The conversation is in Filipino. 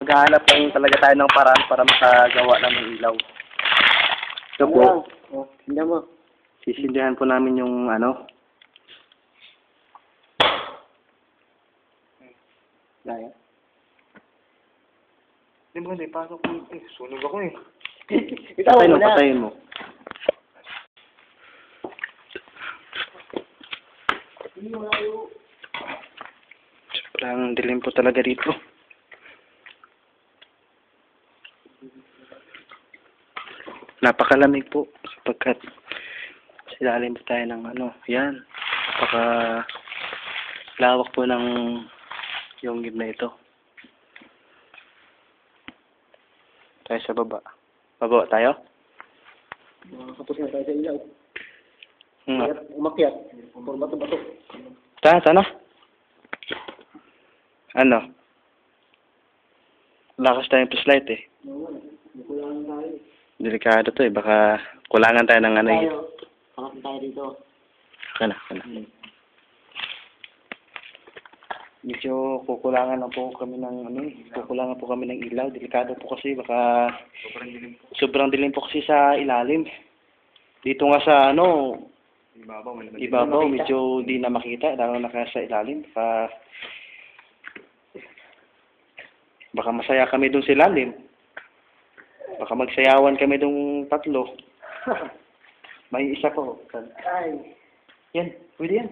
Maghahanap lang talaga tayo ng paraan para makagawa ng ilaw. Ito po. Oh, tingnan mo. Sisindihan po namin yung ano. Gaya. Hindi mo kasi, pasok ko. Sunog ako eh. Patayin mo, patayin mo. Sobrang dilim po talaga dito. Napakalamig po sapagkat silalim po tayo ng ano, yan. Lawak po ng yung na ito. Tayo sa baba. Baba tayo? Makakapos na tayo sa ilaw. Hmm. Umakyat. Por bato-bato. Sana? Ano? Lakas tayong flashlight eh. Kulangan tayo. Delikado to eh. Baka kulangan tayo ng ano eh. Pangat tayo dito. Kana. Medyo kukulangan lang po kami ng ano eh. Kukulangan po kami ng ilaw. Delikado po kasi baka sobrang dilim po kasi sa ilalim. Dito nga sa ano, ibabaw medyo di na makita lalo na kaya sa ilalim. Baka masaya kami dun sa ilalim. Baka magsayawan kami dun tatlo. May isa po. Ay. Yan, pwede yan.